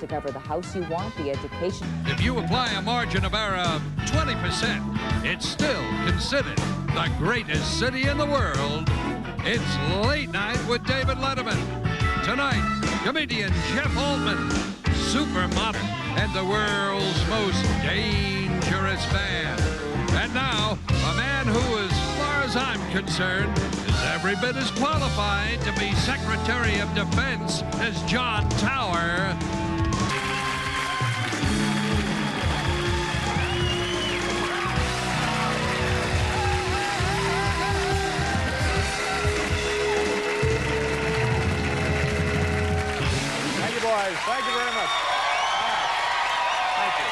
to cover the house you want, the education. If you apply a margin of error of 20%, it's still considered the greatest city in the world. It's Late Night with David Letterman. Tonight, comedian Jeff Altman, supermodel, and the world's most dangerous man. And now, a man who, as far as I'm concerned, is every bit as qualified to be Secretary of Defense as John Tower. Thank you, boys. Thank you very much. Thank you.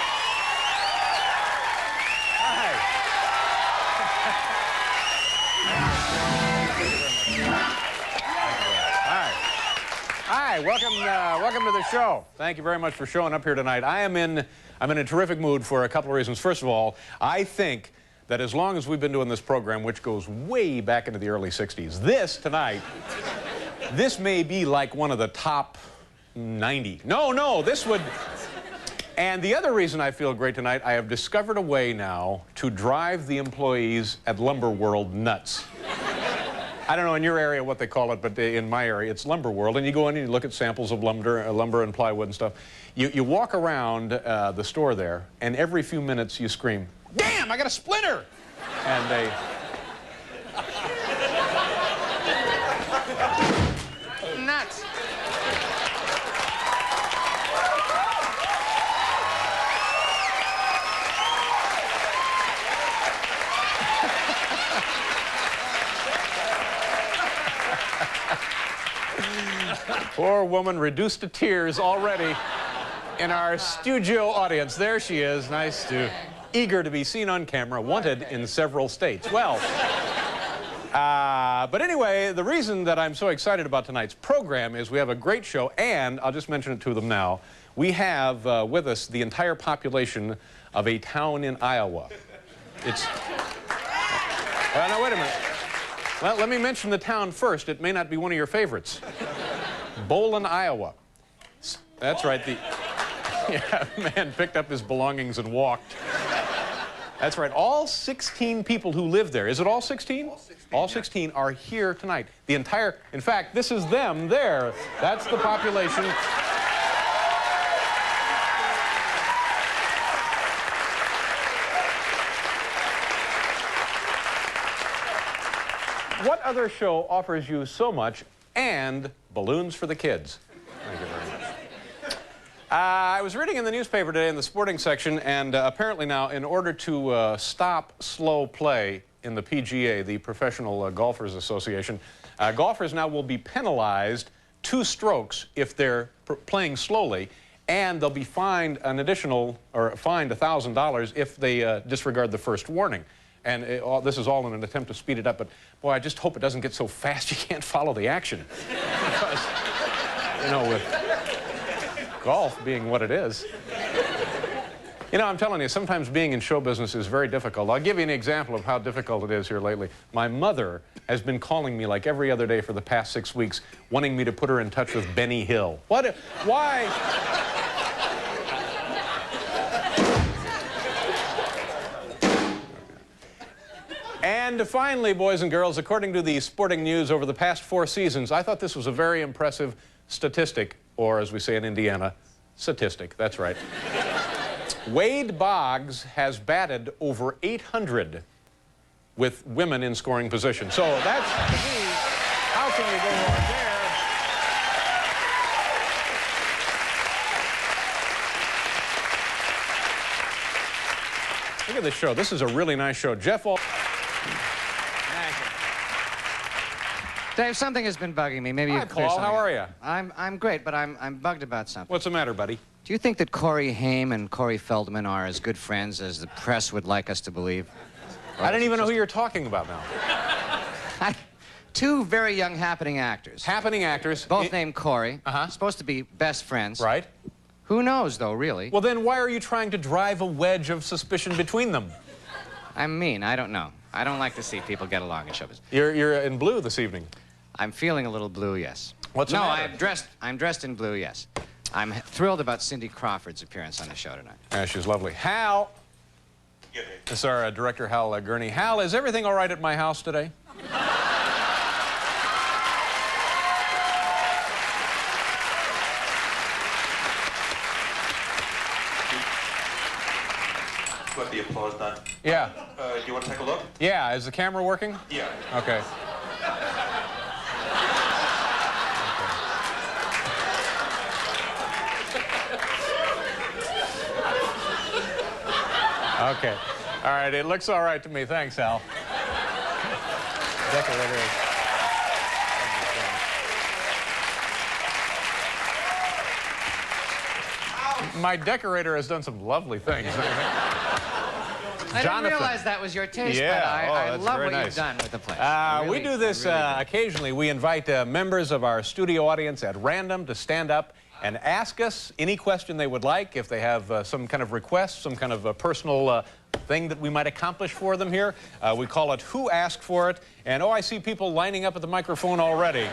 Hi, welcome to the show. Thank you very much for showing up here tonight. I'm in a terrific mood for a couple of reasons. First of all, I think that as long as we've been doing this program, which goes way back into the early 60s, this may be like one of the top 90. No, this would... And the other reason I feel great tonight, I have discovered a way now to drive the employees at Lumber World nuts. I don't know in your area what they call it, but in my area it's Lumber World, and you go in and you look at samples of lumber and plywood and stuff. You walk around the store there, and every few minutes you scream, "Damn, I got a splinter!" And they... nuts. Poor woman reduced to tears already in our studio audience. There she is, eager to be seen on camera, wanted in several states. Well, but anyway, the reason that I'm so excited about tonight's program is we have a great show, and I'll just mention it to them now. We have with us the entire population of a town in Iowa. It's... Well, now, wait a minute. Well, let me mention the town first. It may not be one of your favorites. Bolin, Iowa. That's right. Yeah, man picked up his belongings and walked. That's right. All 16 people who live there. Is it all 16? All 16 are here tonight. The entire... In fact, this is them there. That's the population. What other show offers you so much and balloons for the kids? Thank you very much. I was reading in the newspaper today in the sporting section, and apparently now, in order to stop slow play in the PGA, the Professional Golfers Association, golfers now will be penalized 2 strokes if they're playing slowly, and they'll be fined an additional, or fined $1,000 if they disregard the first warning. And this is all in an attempt to speed it up, but boy, I just hope it doesn't get so fast you can't follow the action. Because, you know, with golf being what it is. You know, I'm telling you, sometimes being in show business is very difficult. I'll give you an example of how difficult it is here lately. My mother has been calling me like every other day for the past 6 weeks, wanting me to put her in touch with Benny Hill. Why? And finally, boys and girls, according to the Sporting News over the past 4 seasons, I thought this was a very impressive statistic, or as we say in Indiana, statistic. That's right. Wade Boggs has batted over 800 with women in scoring position. So that's, to me, how can you go wrong there? Look at this show. This is a really nice show. Jeff Altman. Dave, something has been bugging me. Maybe Hi, Paul. How are you? I'm great, but I'm bugged about something. What's the matter, buddy? Do you think that Corey Haim and Corey Feldman are as good friends as the press would like us to believe? I don't even know who you're talking about now. 2 very young happening actors. Happening actors. Both named Corey. Uh-huh. Supposed to be best friends. Right. Who knows, though, really? Well, then why are you trying to drive a wedge of suspicion between them? I'm mean. I don't know. I don't like to see people get along in show business. You're in blue this evening. I'm feeling a little blue, yes. What's the matter? No, I'm dressed in blue, yes. I'm thrilled about Cindy Crawford's appearance on the show tonight. Yeah, she's lovely. Hal. This is our director, Hal Gurney. Hal, is everything all right at my house today? Got the applause done. Yeah. Do you want to take a look? Yeah. Is the camera working? Yeah. Okay. Okay. All right. It looks all right to me. Thanks, Al. Decorator. My decorator has done some lovely things. I didn't realize that was your taste, but I love what you've done with the place. We do this occasionally. We invite members of our studio audience at random to stand up and ask us any question they would like. If they have some kind of request, some kind of personal thing that we might accomplish for them here, we call it Who Asked For It? And, oh, I see people lining up at the microphone already.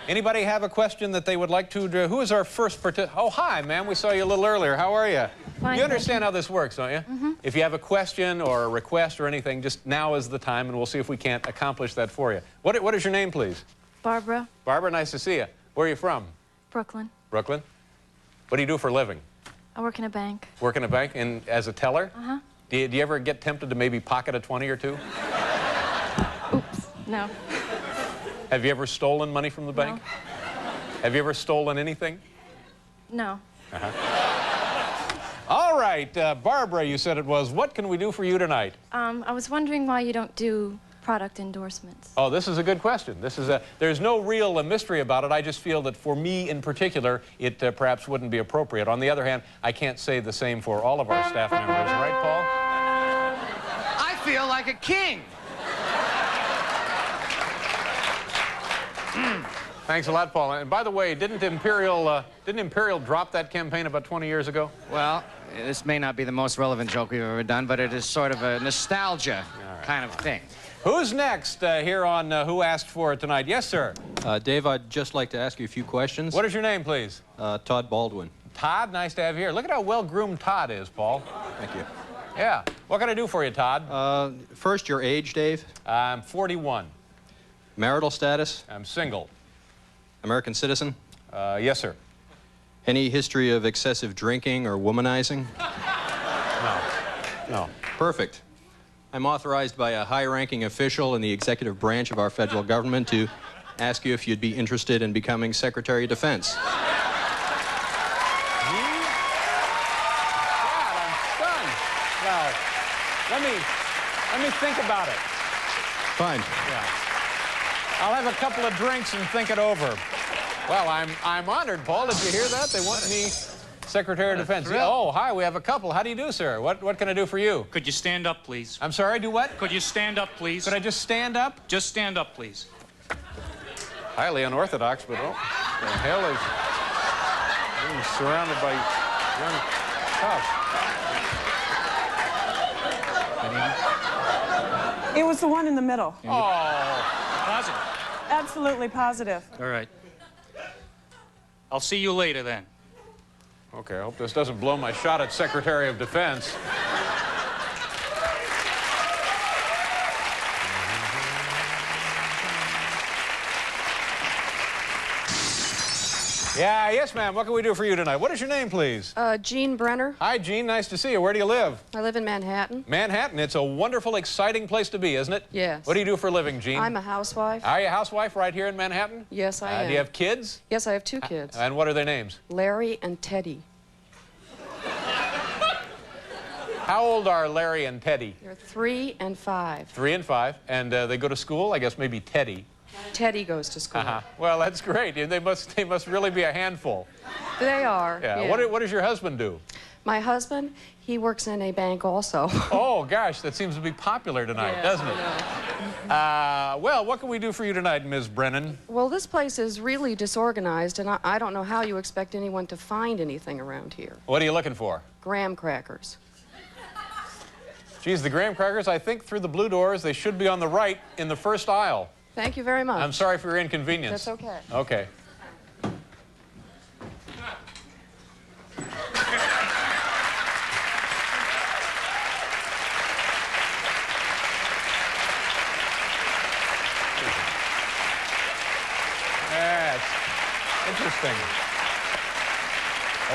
Anybody have a question that they would like to do? Who is our first participant? Oh, hi, ma'am. We saw you a little earlier. How are you? Fine, you understand how this works, don't you? Mm-hmm. If you have a question or a request or anything, just now is the time, and we'll see if we can't accomplish that for you. What is your name, please? Barbara. Barbara, nice to see you. Where are you from? Brooklyn. Brooklyn? What do you do for a living? I work in a bank. Work in a bank and as a teller? Uh-huh. Do you ever get tempted to maybe pocket a 20 or two? Oops, no. Have you ever stolen money from the bank? No. Have you ever stolen anything? No. All right, Barbara, you said it was. What can we do for you tonight? I was wondering why you don't do product endorsements. Oh, this is a good question. There's no real mystery about it. I just feel that for me in particular, it perhaps wouldn't be appropriate. On the other hand, I can't say the same for all of our staff members. Right, Paul? I feel like a king. Thanks a lot, Paul. And by the way, didn't Imperial drop that campaign about 20 years ago? Well, this may not be the most relevant joke we've ever done, but it is sort of a nostalgia kind of thing. Who's next here on Who Asked For It tonight? Yes, sir. Dave, I'd just like to ask you a few questions. What is your name, please? Todd Baldwin. Todd, nice to have you here. Look at how well-groomed Todd is, Paul. Thank you. Yeah. What can I do for you, Todd? First, your age, Dave. I'm 41. Marital status. I'm single. American citizen. Yes, sir. Any history of excessive drinking or womanizing? No. No. Perfect. I'm authorized by a high-ranking official in the executive branch of our federal government to ask you if you'd be interested in becoming Secretary of Defense. God, I'm stunned. Now, let me think about it. Fine. Yeah. I'll have a couple of drinks and think it over. Well, I'm honored, Paul. Did you hear that? They want me Secretary of Defense. Oh, hi, we have a couple. How do you do, sir? What can I do for you? Could you stand up, please? I'm sorry, do what? Could you stand up, please? Could I just stand up? Just stand up, please. Highly unorthodox, but oh, the hell is being surrounded by young toughs. It was the one in the middle. Oh. Positive. Absolutely positive. All right. I'll see you later, then. Okay, I hope this doesn't blow my shot at Secretary of Defense. Yeah, yes, ma'am. What can we do for you tonight? What is your name, please? Jean Brenner. Hi, Jean. Nice to see you. Where do you live? I live in Manhattan. Manhattan. It's a wonderful, exciting place to be, isn't it? Yes. What do you do for a living, Jean? I'm a housewife. Are you a housewife right here in Manhattan? Yes, I am. Do you have kids? Yes, I have two kids. And what are their names? Larry and Teddy. How old are Larry and Teddy? They're 3 and 5. 3 and 5. And they go to school? I guess maybe Teddy. Teddy goes to school. Well, that's great. They must really be a handful. They are. Yeah. What does your husband do? My husband, he works in a bank also. Oh, gosh, that seems to be popular tonight, doesn't it? Well, what can we do for you tonight, Ms. Brennan? Well, this place is really disorganized, and I don't know how you expect anyone to find anything around here. What are you looking for? Graham crackers. Geez, the graham crackers, I think through the blue doors, they should be on the right in the first aisle. Thank you very much. I'm sorry for your inconvenience. That's okay. Okay.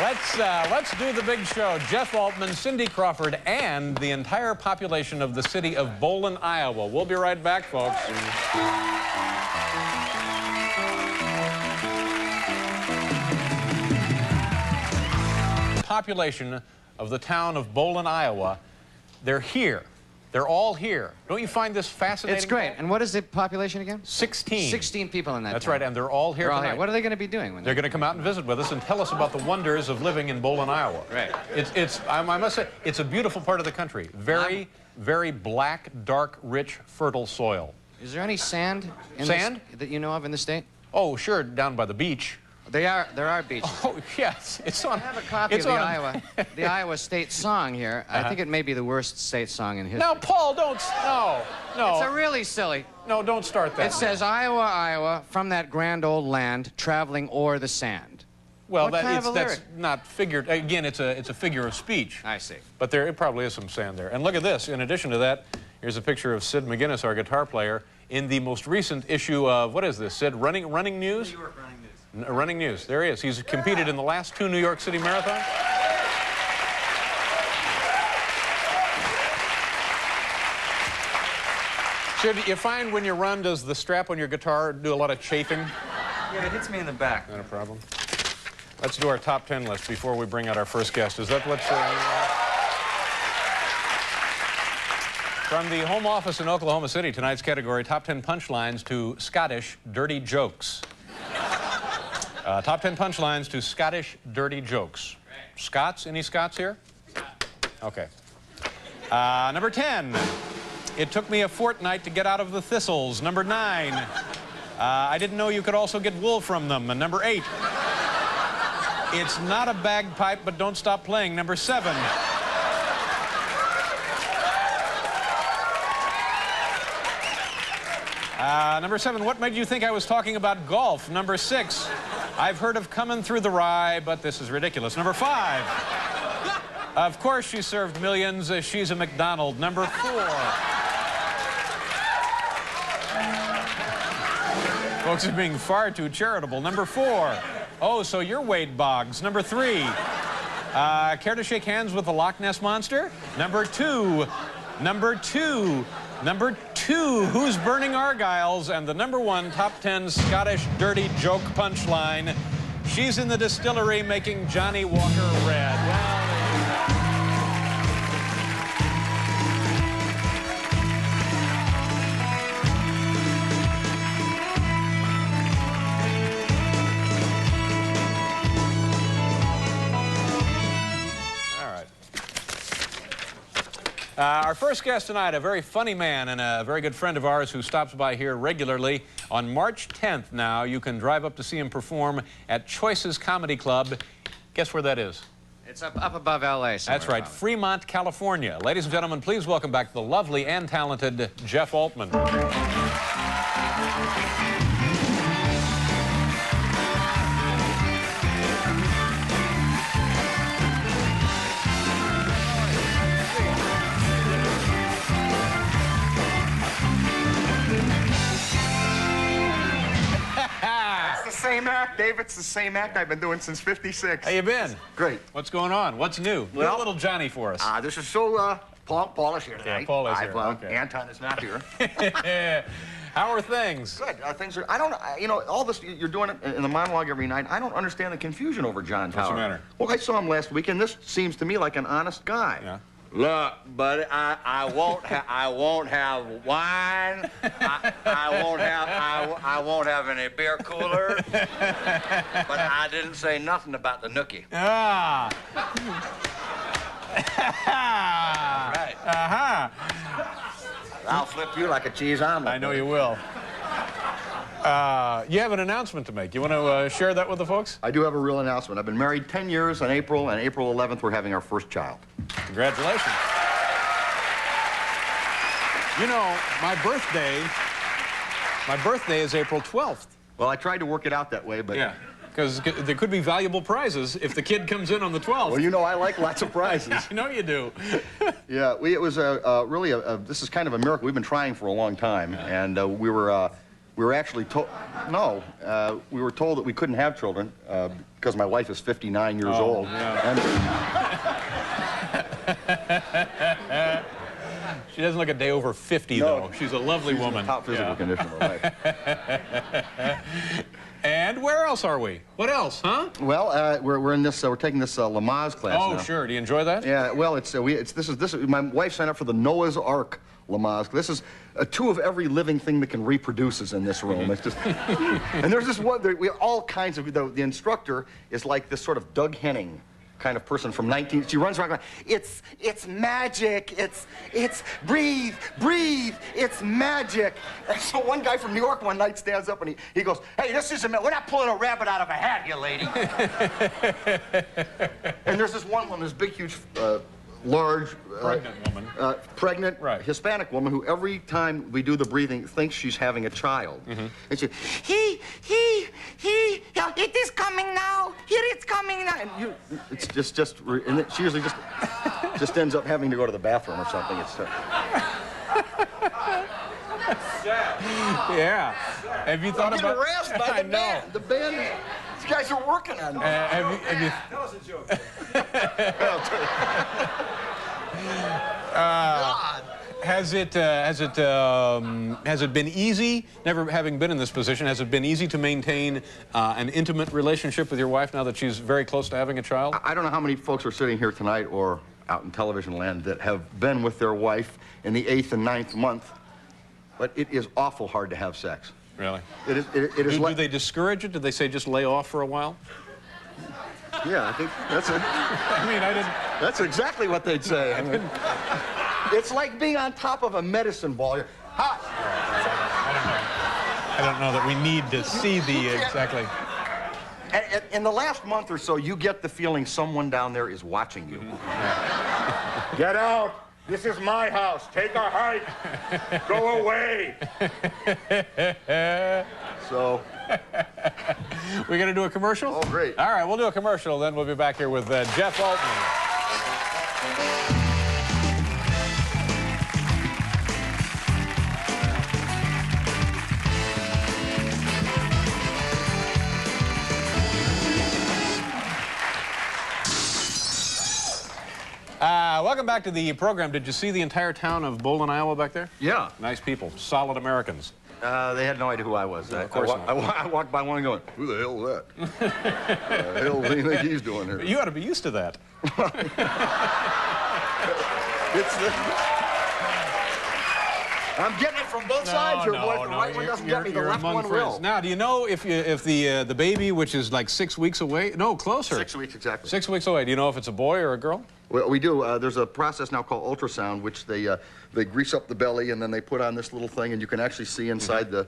Let's do the big show. Jeff Altman, Cindy Crawford, and the entire population of the city of Bowlin, Iowa. We'll be right back, folks. Population of the town of Bowlin, Iowa, they're here. They're all here. Don't you find this fascinating? It's great. And what is the population again? 16. 16 people in that That's town. right, and they're all here tonight. What are they going to be doing when they're going to come out and visit with us and tell us about the wonders of living in Bowlin, Iowa. Right. I must say, it's a beautiful part of the country. Very, very black, dark, rich, fertile soil. Is there any sand that you know of in the state? Oh, sure, down by the beach. There are beaches. Oh, yes. It's on. I have a copy of the Iowa state song here. I think it may be the worst state song in history. Now, Paul, don't. No. It's a really silly. No, don't start that. It says, Iowa, Iowa, from that grand old land, traveling o'er the sand. Well, that's not figured. Again, it's a figure of speech. I see. But it probably is some sand there. And look at this. In addition to that, here's a picture of Sid McGuinness, our guitar player, in the most recent issue of, what is this, Sid? Running News? New York Running News. Running News. There he is. He's competed in the last 2 New York City marathons. Should you find when you run, does the strap on your guitar do a lot of chafing? Yeah, it hits me in the back. Not a problem. Let's do our top 10 list before we bring out our first guest. Is that what's... From the home office in Oklahoma City, tonight's category, top 10 punchlines to Scottish dirty jokes. Top 10 punchlines to Scottish dirty jokes. Scots? Any Scots here? Okay. Number 10. It took me a fortnight to get out of the thistles. Number 9. I didn't know you could also get wool from them. And number 8. It's not a bagpipe, but don't stop playing. Number 7. Number 7, what made you think I was talking about golf? Number 6, I've heard of coming through the rye, but this is ridiculous. Number 5, of course she served millions. She's a McDonald. Number 4. Folks are being far too charitable. Number 4, oh, so you're Wade Boggs. Number 3, care to shake hands with the Loch Ness Monster? Number 2, who's burning Argyles? And the number 1 top 10 Scottish dirty joke punchline, she's in the distillery making Johnny Walker red. Well, our first guest tonight, a very funny man and a very good friend of ours who stops by here regularly. On March 10th now, you can drive up to see him perform at Choices Comedy Club. Guess where that is? It's up above L.A. That's right, probably. Fremont, California. Ladies and gentlemen, please welcome back the lovely and talented Jeff Altman. Same act, Dave. It's the same act I've been doing since '56. How you been? Great. What's going on? What's new? Well, get a little Johnny for us. This is so, Paul is here tonight. Yeah, Paul is here. Okay. Anton is not here. How are things? Good. Things are, all this, you're doing it in the monologue every night. I don't understand the confusion over John Tower. What's the matter? Well, I saw him last week, and this seems to me like an honest guy. Yeah. Look, buddy, I won't have wine. I won't have any beer cooler. But I didn't say nothing about the nookie. Ah. Right. Uh-huh. I'll flip you like a cheese omelet. I know you will. You have an announcement to make. You want to share that with the folks? I do have a real announcement. I've been married 10 years in April, and April 11th, we're having our first child. Congratulations. You know, my birthday is April 12th. Well, I tried to work it out that way, but... Yeah, because there could be valuable prizes if the kid comes in on the 12th. Well, you know I like lots of prizes. I know you do. Yeah, it was really this is kind of a miracle. We've been trying for a long time, and we were we were actually told, no, we were told that we couldn't have children because my wife is 59 years old. Yeah. She doesn't look a day over 50, though. She's a lovely woman. In the top physical condition of her life. And where else are we? What else, huh? Well, we're in this. We're taking this Lamaze class now. Sure. Do you enjoy that? Yeah. Well, this is my wife signed up for the Noah's Ark Lamaze. This is 2 of every living thing that can reproduce is in this room. It's just, and there's this one. We have all kinds of. The instructor is like this sort of Doug Henning kind of person from she runs around going, it's magic, it's breathe, it's magic. And so one guy from New York one night stands up and he goes, hey, this isn't, we're not pulling a rabbit out of a hat, you lady. And there's this one woman, this big, huge, large, pregnant Hispanic woman who every time we do the breathing thinks she's having a child. And she, it is coming now. Here it's coming now. And it's just, and she usually just ends up having to go to the bathroom or something. It's. Yeah. Have you thought about? Harassed by the band. The band. These guys are working on that. Tell us a joke. Has it been easy, never having been in this position, has it been easy to maintain an intimate relationship with your wife now that she's very close to having a child? I don't know how many folks are sitting here tonight or out in television land that have been with their wife in the 8th and 9th month, but it is awful hard to have sex. Really? It is. Do they discourage it? Did they say just lay off for a while? Yeah, I think that's it. I mean, I didn't. That's exactly what they'd say. I mean, it's like being on top of a medicine ball. Hot. I don't know that we need to see the exactly. And in the last month or so, you get the feeling someone down there is watching you. Get out. This is my house. Take a hike. Go away. So. We're going to do a commercial? Oh, great. All right, we'll do a commercial, then we'll be back here with Jeff Altman. Welcome back to the program. Did you see the entire town of Bowlin, Iowa back there? Yeah. Nice people. Solid Americans. They had no idea who I was. Of course not. I walked by one going, who the hell is that? The hell do you think he's doing here? You ought to be used to that. I'm getting it from both sides here, boys. The right one doesn't get me, the left one will. Now, do you know if the baby, which is like 6 weeks away? No, closer. 6 weeks, exactly. 6 weeks away. Do you know if it's a boy or a girl? Well, we do. There's a process now called ultrasound, which they grease up the belly and then they put on this little thing, and you can actually see inside the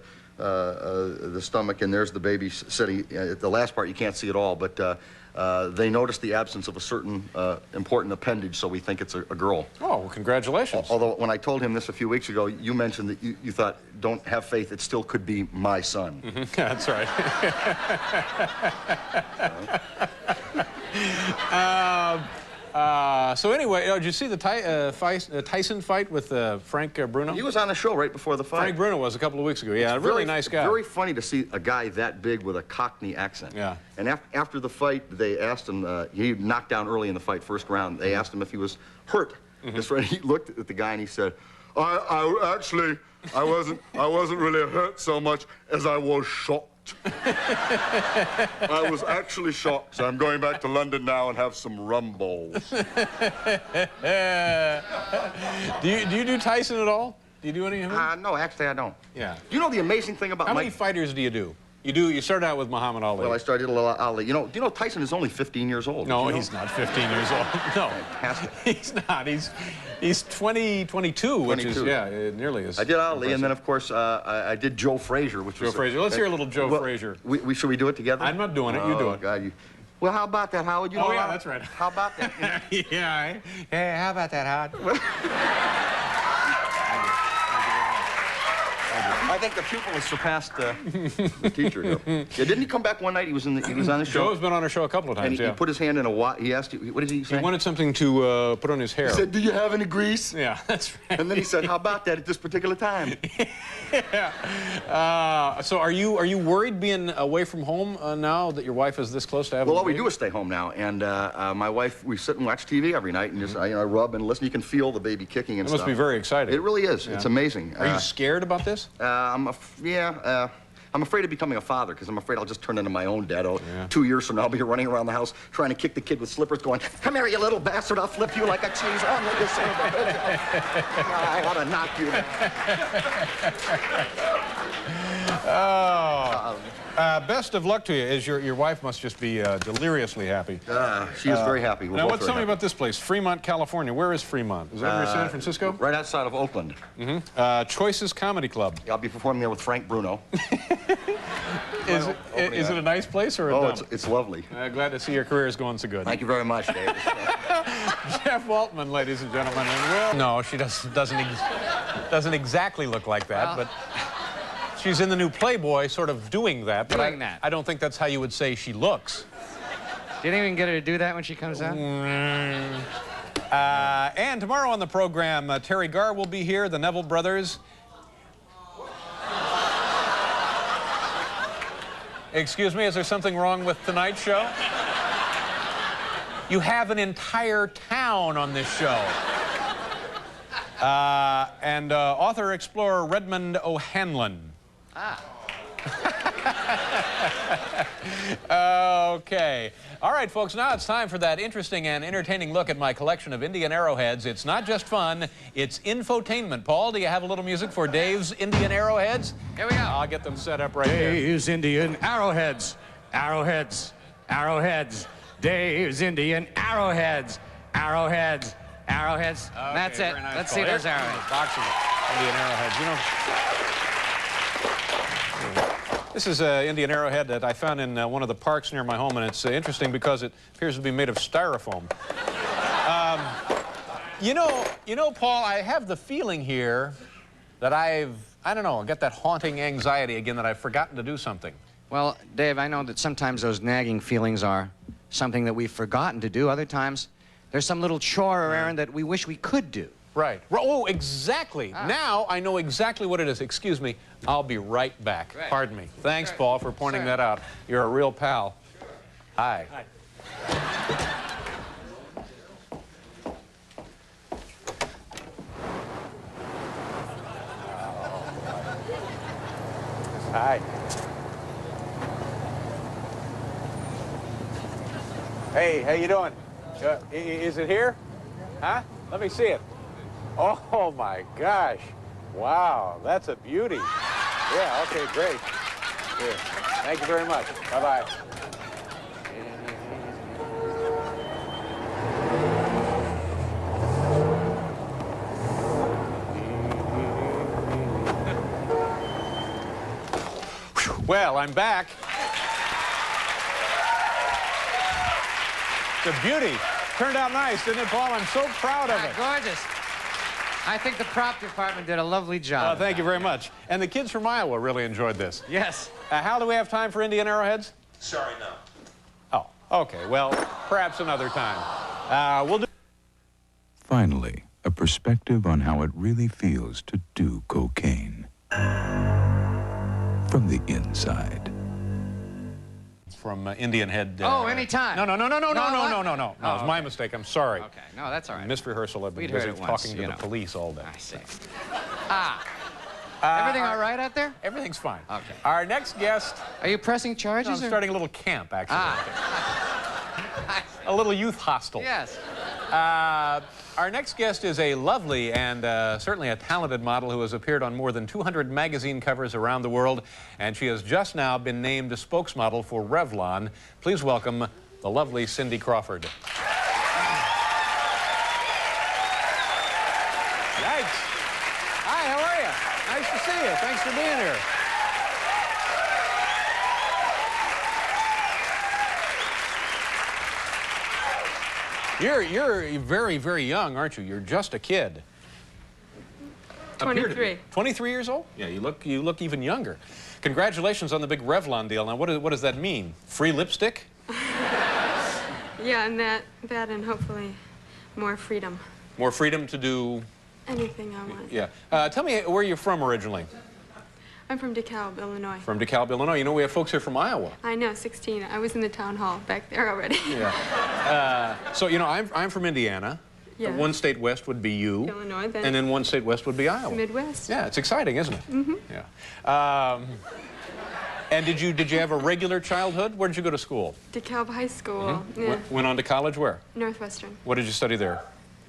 stomach, and there's the baby sitting. The last part you can't see at all, but they noticed the absence of a certain important appendage, so we think it's a girl. Oh, well, congratulations. Although when I told him this a few weeks ago, you mentioned that you thought, don't have faith, it still could be my son. That's right. So anyway, did you see the Tyson fight with Frank Bruno? He was on the show right before the fight. Frank Bruno was a couple of weeks ago. Yeah, a really nice guy. Very funny to see a guy that big with a Cockney accent. Yeah. And after the fight, they asked him, he knocked down early in the fight, first round. They asked him if he was hurt. His friend, he looked at the guy and he said, I wasn't really hurt so much as I was shocked. I was actually shocked. So I'm going back to London now and have some rum balls. Do you do Tyson at all? Do you do any of him? No, actually I don't. Yeah. Do you know the amazing thing about How many fighters do you do? You started out with Muhammad Ali. Well, I started a little Ali. Do you know Tyson is only 15 years old? No, he's not 15 years old. No, he's not. He's 22, which is, nearly as I did Ali, impressive. and then, of course, I did Joe Frazier, which was... Joe Frazier. Let's hear a little Joe Frazier. Should we do it together? I'm not doing it. You do it. God, well, how about that, Howard? Oh, yeah, that's right. How about that? Yeah. Hey, how about that, Howard? I think the pupil has surpassed the teacher here. Yeah, didn't he come back one night? He was on the show. Joe's been on our show a couple of times. And he put his hand in a he asked you, what did he say? He wanted something to put on his hair. He said, "Do you have any grease?" Yeah, that's right. And then he said, "How about that at this particular time?" Yeah. So are you worried being away from home now that your wife is this close to having? Well, all we do is stay home now, and my wife, we sit and watch TV every night, and just you know, rub and listen. You can feel the baby kicking and stuff. It must be very exciting. It really is. Yeah. It's amazing. Are you scared about this? I'm afraid of becoming a father because I'm afraid I'll just turn into my own dad. 2 years from now, I'll be running around the house trying to kick the kid with slippers, going, "Come here, you little bastard! I'll flip you like a cheese." Oh, look, you son of a bitch. I ought to knock you down. Best of luck to you. Your wife must just be deliriously happy. She is very happy. Now, tell me about this place, Fremont, California. Where is Fremont? Is that near San Francisco? Right outside of Oakland. Choices Comedy Club. I'll be performing there with Frank Bruno. Is it a nice place or a dump? It's lovely. Glad to see your career is going so good. Thank you very much, Dave. Jeff Altman, ladies and gentlemen. And no, she doesn't exactly look like that, but she's in the new Playboy sort of doing that. But I don't think that's how you would say she looks. Didn't even get her to do that when she comes out? And tomorrow on the program, Terry Garr will be here, the Neville brothers. Excuse me, is there something wrong with tonight's show? You have an entire town on this show. And author-explorer Redmond O'Hanlon. Okay. All right, folks, now it's time for that interesting and entertaining look at my collection of Indian arrowheads. It's not just fun, it's infotainment. Paul, do you have a little music for Dave's Indian arrowheads? Here we go. I'll get them set up right there. Dave's Indian arrowheads. Arrowheads. Arrowheads. Dave's Indian arrowheads. Arrowheads. Arrowheads. Okay, that's it. nice, Let's Paul. see those arrowheads. Box of Indian arrowheads. You know, this is an Indian arrowhead that I found in one of the parks near my home, and it's interesting because it appears to be made of styrofoam. You know, Paul, I have the feeling here that I don't know, got that haunting anxiety again that I've forgotten to do something. Well, Dave, I know that sometimes those nagging feelings are something that we've forgotten to do. Other times, there's some little chore or errand that we wish we could do. Right. Oh, exactly. Now I know exactly what it is. Excuse me. I'll be right back. Right. Pardon me. Thanks, Paul, for pointing that out. You're a real pal. Hi. Hi. Hi. Hey, how you doing? Is it here? Huh? Let me see it. Oh, my gosh. Wow, that's a beauty. Yeah, okay, great. Here. Thank you very much. Bye-bye. Well, I'm back. It's a beauty. Turned out nice, didn't it, Paul? I'm so proud of it. Gorgeous. I think the prop department did a lovely job. Thank you very much. And the kids from Iowa really enjoyed this. Yes. Hal, do we have time for Indian arrowheads? Sorry, no. Oh, okay. Well, perhaps another time. We'll do... Finally, a perspective on how it really feels to do cocaine. From the inside. From Indian Head. Oh, anytime. No. It was my mistake. I'm sorry. Okay, no, that's all right. Missed rehearsal. I've been We'd busy heard it once, talking to the police all day. I see. Everything all right out there? Everything's fine. Okay. Our next guest... Are you pressing charges? I'm starting a little camp, actually. A little youth hostel. Yes. Our next guest is a lovely and certainly a talented model who has appeared on more than 200 magazine covers around the world, and she has just now been named a spokesmodel for Revlon. Please welcome the lovely Cindy Crawford. Yikes. Hi, how are you? Nice to see you. Thanks for being here. You're very, very young, aren't you? You're just a kid. 23. 23 years old? Yeah, you look even younger. Congratulations on the big Revlon deal. Now, what does that mean? Free lipstick? Yeah, and that and hopefully more freedom. More freedom to do... Anything I want. Yeah. Tell me where you're from originally. I'm from DeKalb, Illinois. From DeKalb, Illinois. You know, we have folks here from Iowa. I know, 16. I was in the town hall back there already. Yeah. So, you know, I'm from Indiana. Yeah. One state west would be you. Illinois, then. And then one state west would be Iowa. Midwest. Yeah, it's exciting, isn't it? Mm-hmm. Yeah. And did you have a regular childhood? Where did you go to school? DeKalb High School. Mm-hmm. Yeah. Went on to college where? Northwestern. What did you study there?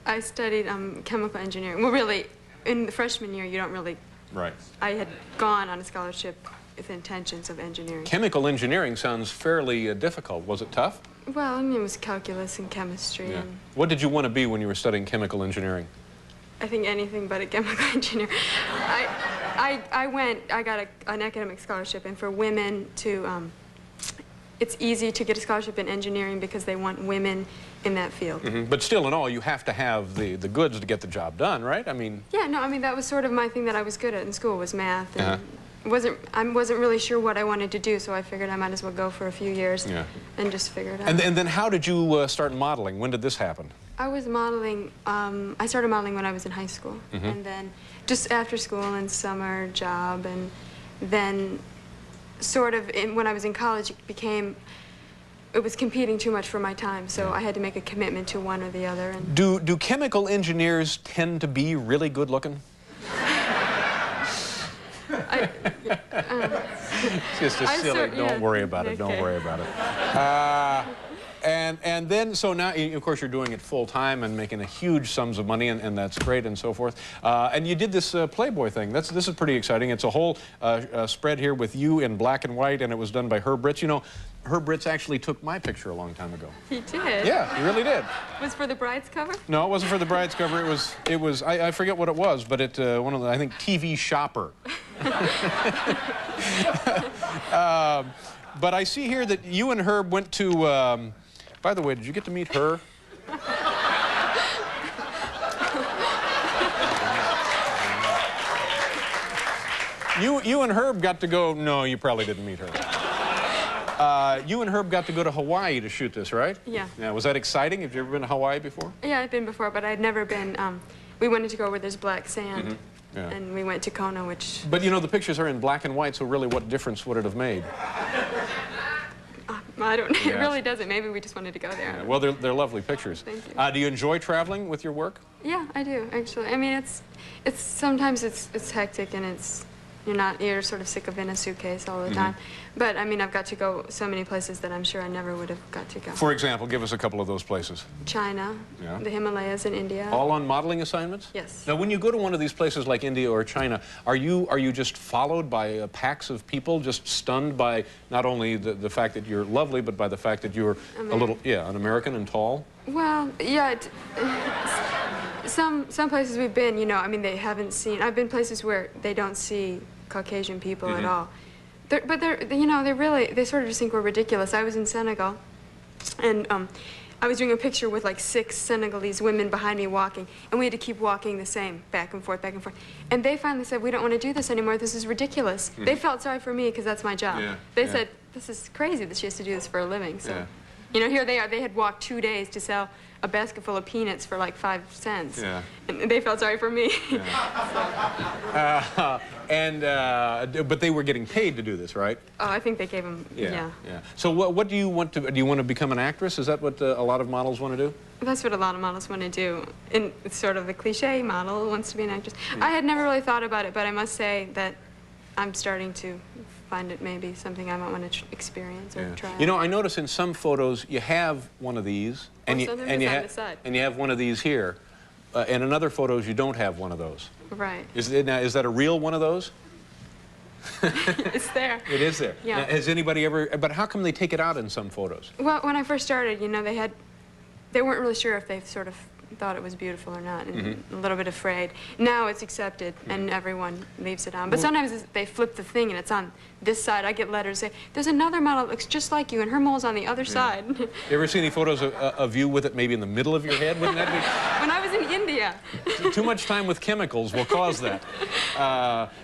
I studied chemical engineering. Well, really, in the freshman year, you don't really... Right. I had gone on a scholarship with intentions of engineering. Chemical engineering sounds fairly difficult. Was it tough? Well, I mean, it was calculus and chemistry. Yeah. And What did you want to be when you were studying chemical engineering? I think anything but a chemical engineer. I got an academic scholarship, and for women to, it's easy to get a scholarship in engineering because they want women in that field. Mm-hmm. But still in all, you have to have the goods to get the job done, right? I mean... Yeah, no, I mean, that was sort of my thing that I was good at in school, was math. And I wasn't really sure what I wanted to do, so I figured I might as well go for a few years and just figure it out. And then how did you start modeling? When did this happen? I was modeling, I started modeling when I was in high school. Mm-hmm. And then just after school and summer job, and then sort of when I was in college, it was competing too much for my time, so I had to make a commitment to one or the other. And Do chemical engineers tend to be really good looking? It's just silly. Don't worry about it. Don't worry about it. And then, so now, of course, you're doing it full time and making a huge sums of money, and that's great and so forth. And you did this Playboy thing. This is pretty exciting. It's a whole spread here with you in black and white, and it was done by Herb Ritts. You know, Herb Ritts actually took my picture a long time ago. He did? Yeah, he really did. Was for the bride's cover? No, it wasn't for the bride's cover. It was. I forget what it was, but one of the, I think, TV Shopper. But I see here that you and Herb went to. By the way, did you get to meet her? You and Herb got to go. No, you probably didn't meet her. You and Herb got to go to Hawaii to shoot this, right? Yeah. Yeah. Was that exciting? Have you ever been to Hawaii before? Yeah, I've been before, but I'd never been. We wanted to go where there's black sand. Mm-hmm. Yeah. And we went to Kona, which... But, you know, the pictures are in black and white, so really what difference would it have made? I don't know. It really doesn't. Maybe we just wanted to go there. Yeah, well, they're lovely pictures. Thank you. Do you enjoy traveling with your work? Yeah, I do, actually. I mean, it's sometimes it's hectic, and you're sort of sick of in a suitcase all the time. But, I mean, I've got to go so many places that I'm sure I never would have got to go. For example, give us a couple of those places. China, the Himalayas, and India. All on modeling assignments? Yes. Now, when you go to one of these places like India or China, are you just followed by packs of people, just stunned by not only the fact that you're lovely, but by the fact that you're an American and tall? Well, yeah. Some places we've been, you know, I mean, they haven't seen. I've been places where they don't see Caucasian people at all. But they sort of just think we're ridiculous. I was in Senegal, and I was doing a picture with like 6 Senegalese women behind me walking, and we had to keep walking the same, back and forth, back and forth. And they finally said, we don't want to do this anymore. This is ridiculous. They felt sorry for me because that's my job. They said, this is crazy that she has to do this for a living. So, you know, here they are. They had walked 2 days to sell a basket full of peanuts for like 5 cents. Yeah. And they felt sorry for me. But they were getting paid to do this, right? Oh, I think they gave them, yeah. So what do you want to, do you want to become an actress? Is that what a lot of models want to do? That's what a lot of models want to do. And it's sort of the cliche model wants to be an actress. I had never really thought about it, but I must say that I'm starting to find it maybe something I might want to experience or try. You know, I notice in some photos you have one of these, and you have one of these here. And in other photos you don't have one of those. Right. Is that a real one of those? It's there. It is there. Yeah. Now, has anybody ever? But how come they take it out in some photos? Well, when I first started, you know, they weren't really sure if they sort of thought it was beautiful or not, and a little bit afraid. Now it's accepted, and everyone leaves it on. But sometimes they flip the thing, and it's on this side. I get letters say, there's another model that looks just like you, and her mole's on the other side. You ever see any photos of you with it maybe in the middle of your head? Wouldn't that be? When I was in India, Yeah. Too much time with chemicals will cause that.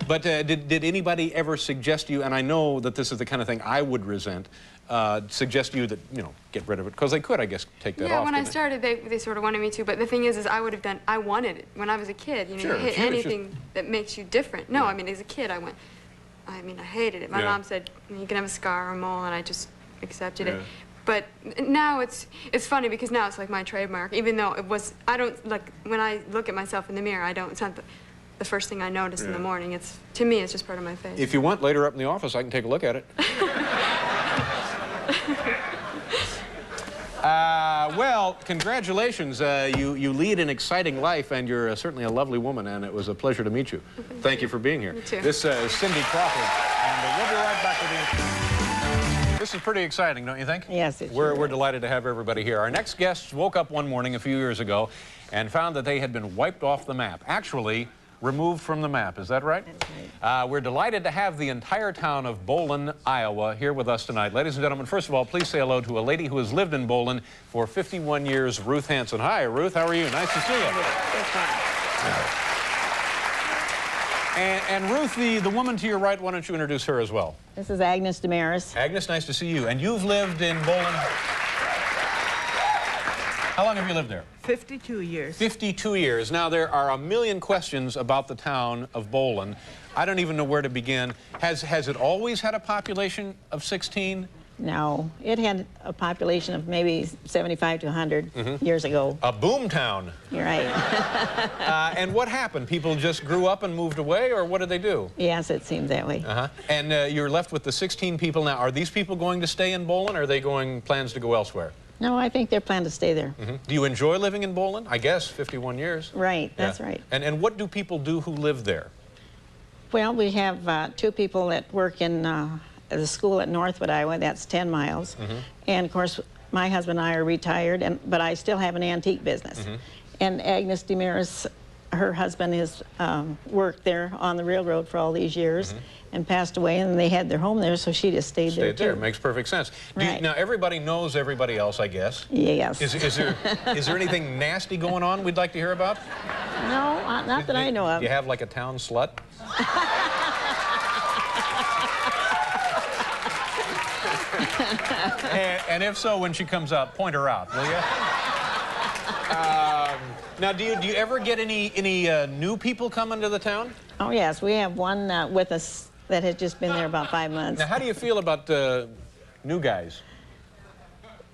But did anybody ever suggest you, and I know that this is the kind of thing I would resent, suggest you that, you know, get rid of it? Because they could, I guess, take that off. Yeah, when I started, they sort of wanted me to. But the thing is I would have done, I wanted it when I was a kid. You know, Sure, you hate sure, anything that makes you different. No, I mean, as a kid, I hated it. My mom said, you can have a scar or a mole, and I just accepted it. But now it's funny because now it's like my trademark, even though it was, I don't, like, when I look at myself in the mirror, it's not the first thing I notice in the morning. To me, it's just part of my face. If you want, later up in the office, I can take a look at it. Well, congratulations. You lead an exciting life, and you're certainly a lovely woman, and it was a pleasure to meet you. Thank you for being here. You too. This is Cindy Crawford, and we'll be right back with you. This is pretty exciting, don't you think? Yes, it We're delighted to have everybody here. Our next guests woke up one morning a few years ago and found that they had been wiped off the map. Actually, removed from the map. Is that right? That's right. We're delighted to have the entire town of Bolin, Iowa, here with us tonight. Ladies and gentlemen, first of all, please say hello to a lady who has lived in Bolin for 51 years, Ruth Hanson. Hi, Ruth. How are you? Nice to see you. That's fine. And Ruth, the woman to your right, why don't you introduce her as well? This is Agnes Damaris. Agnes, nice to see you. And you've lived in Bolin. How long have you lived there? 52 years. 52 years. Now, there are a million questions about the town of Bolin. I don't even know where to begin. Has it always had a population of 16? No, it had a population of maybe 75 to 100 years ago. A boom town. You're right. And what happened? People just grew up and moved away, or what did they do? Yes, it seemed that way. And you're left with the 16 people now. Are these people going to stay in Bolin, or are they plans to go elsewhere? No, I think they're planning to stay there. Do you enjoy living in Bolin? I guess 51 years. Right, that's right. And what do people do who live there? Well, we have two people that work in the school at Northwood, Iowa. That's 10 miles. And, of course, my husband and I are retired, but I still have an antique business. And Agnes Damaris, her husband has worked there on the railroad for all these years and passed away, and they had their home there, so she just stayed there, too. Makes perfect sense. Right. Now, everybody knows everybody else, I guess. Yes. Is there anything nasty going on we'd like to hear about? No, not that I know of. Do you have, like, a town slut? And if so, when she comes out, point her out, will you? Now, do you ever get any new people coming to the town? Oh, yes. We have one with us that has just been there about 5 months. Now, how do you feel about new guys?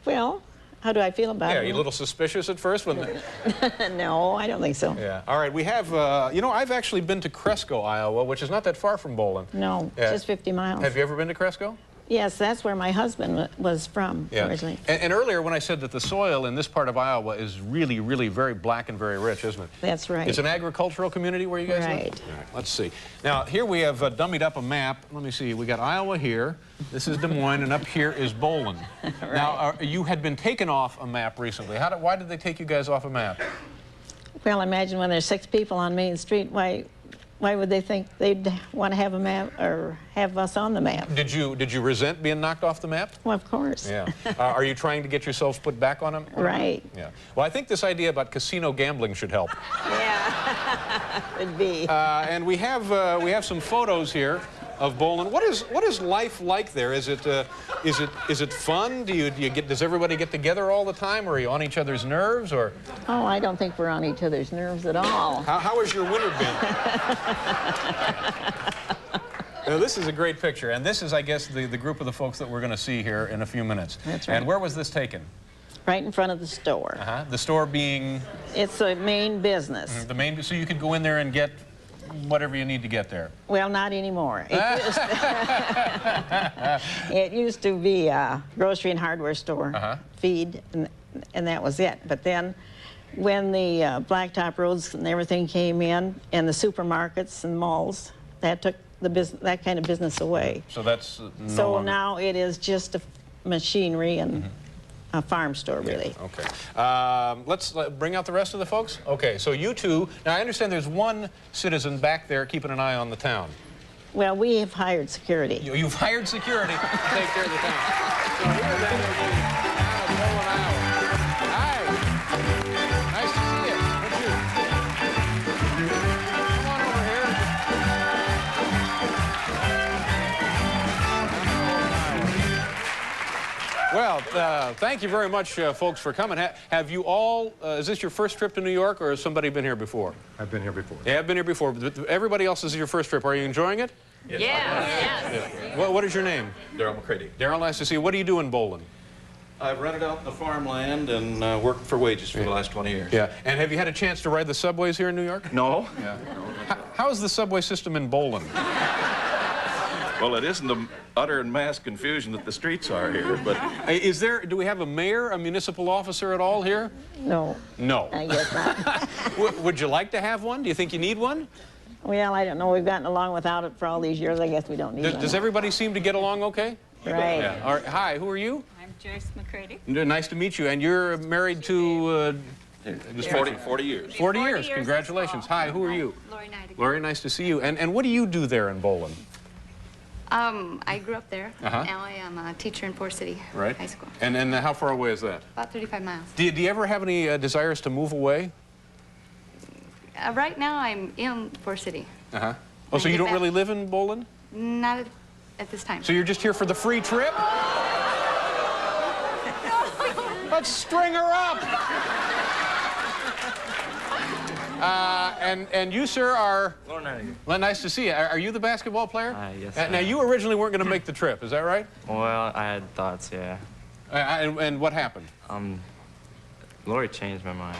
Well, how do I feel about it? Yeah, are you a little suspicious at first? No, I don't think so. Yeah. All right, we have, you know, I've actually been to Cresco, Iowa, which is not that far from Bolin. No, just 50 miles. Have you ever been to Cresco? Yes, that's where my husband was from originally. And earlier when I said that the soil in this part of Iowa is really, really very black and very rich, isn't it? That's right. It's an agricultural community where you guys live? Right. All right, let's see. Now, here we have dummied up a map. Let me see. We got Iowa here. This is Des Moines, and up here is Bolin. Right. Now, you had been taken off a map recently. Why did they take you guys off a map? Well, imagine when there's 6 people on Main Street, why would they think they'd want to have a map or have us on the map? Did you resent being knocked off the map? Well, of course. Yeah. Are you trying to get yourselves put back on them? Right. Yeah. Well, I think this idea about casino gambling should help. Yeah. Could be. And we have some photos here of Bolin. What is life like there? Is it fun? Does everybody get together all the time, or are you on each other's nerves, or? Oh, I don't think we're on each other's nerves at all. How has your winter been? Now, this is a great picture, and this is, I guess, the group of the folks that we're going to see here in a few minutes. That's right. And where was this taken? Right in front of the store. The store being? It's the main business. The main, so you could go in there and get whatever you need to get there. Well, not anymore. It used to be a grocery and hardware store, feed, and that was it. But then when the blacktop roads and everything came in, and the supermarkets and malls, that took that kind of business away. So that's so longer. Now it is just a machinery and a farm store, really. Okay. Let's bring out the rest of the folks. Okay, so you two, now I understand there's one citizen back there keeping an eye on the town. Well, we have hired security. You've hired security to take care of the town. So here's that town of Bolin, Iowa. Hi. Nice to see you. Well, thank you very much, folks, for coming. Have you all, is this your first trip to New York, or has somebody been here before? I've been here before. Yeah, I've been here before. Everybody else, this is your first trip. Are you enjoying it? Yes. Yes. Yeah. What is your name? Daryl McCready. Daryl, nice to see you. What do you do in Bolin? I've rented out the farmland and worked for wages for the last 20 years. Yeah. And have you had a chance to ride the subways here in New York? No. Yeah. How is the subway system in Bolin? Well, it isn't the utter and mass confusion that the streets are here, but... Do we have a mayor, a municipal officer at all here? No. No. I guess not. Would you like to have one? Do you think you need one? Well, I don't know. We've gotten along without it for all these years. I guess we don't need one. Does everybody seem to get along okay? Right. Yeah. All right. Hi, who are you? I'm Joyce McCready. Nice to meet you. And you're married to... just 40 years. 40 years. Congratulations. Hi, who are you? Lori Knight. Lori, nice to see you. And what do you do there in Bolin? I grew up there. Uh-huh. Now I am a teacher in Forest City Right. High School. And how far away is that? About 35 miles. Do you ever have any desires to move away? Right now I'm in Forest City. Uh-huh. Oh, so you don't really live in Bolin? Not at this time. So you're just here for the free trip? Let's string her up! And you, sir, are... Well, nice to see you. Are you the basketball player? Yes. Now, you originally weren't going to make the trip, is that right? Well, I had thoughts, yeah. And what happened? Lori changed my mind.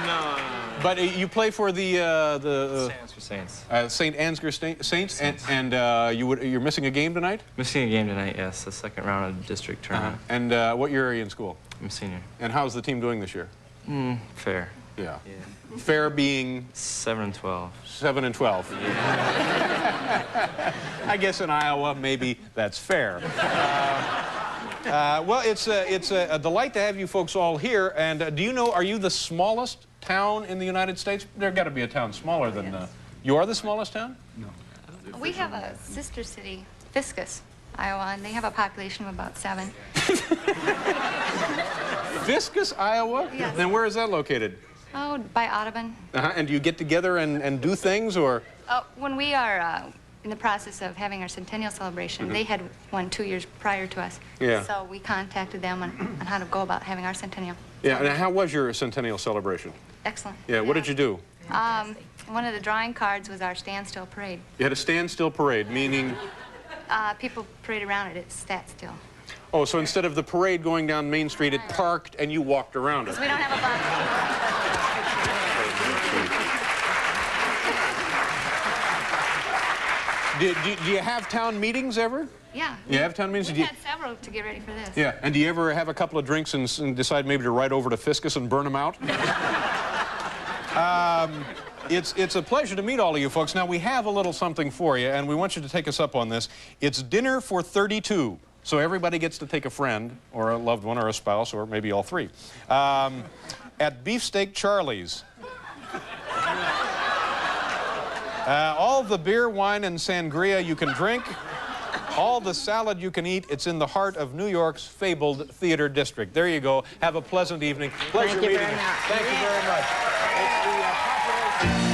No. But you play for the Saints. St. Ansgar Saints, and you're missing a game tonight? Missing a game tonight, yes. The second round of the district tournament. And what year are you in school? I'm a senior. And how's the team doing this year? Fair. Yeah. Fair being 7 and 12. 7 and 12. Yeah. I guess in Iowa, maybe that's fair. Well, it's a delight to have you folks all here. And do you know, are you the smallest town in the United States? There's got to be a town smaller than... you are the smallest town? No. We have a sister city, Fiscus, Iowa, and they have a population of about 7. Fiscus, Iowa? Yes. Then where is that located? Oh, by Audubon. And do you get together and do things, or? When we are in the process of having our centennial celebration, they had one 2 years prior to us. Yeah. So we contacted them on how to go about having our centennial. Yeah, and how was your centennial celebration? Excellent. Yeah, what did you do? One of the drawing cards was our standstill parade. You had a standstill parade, meaning? People parade around it, it's sat still. Oh, so instead of the parade going down Main Street, it parked and you walked around it. Because we don't have a bus. Do you have town meetings ever? Yeah. You have town meetings? We've had several to get ready for this. Yeah, and do you ever have a couple of drinks and decide maybe to ride over to Fiscus and burn them out? It's a pleasure to meet all of you folks. Now, we have a little something for you, and we want you to take us up on this. It's dinner for 32. So everybody gets to take a friend, or a loved one, or a spouse, or maybe all three. At Beefsteak Charlie's. All the beer, wine, and sangria you can drink. All the salad you can eat. It's in the heart of New York's fabled theater district. There you go. Have a pleasant evening. Pleasure meeting you. Thank you very much. It's the population.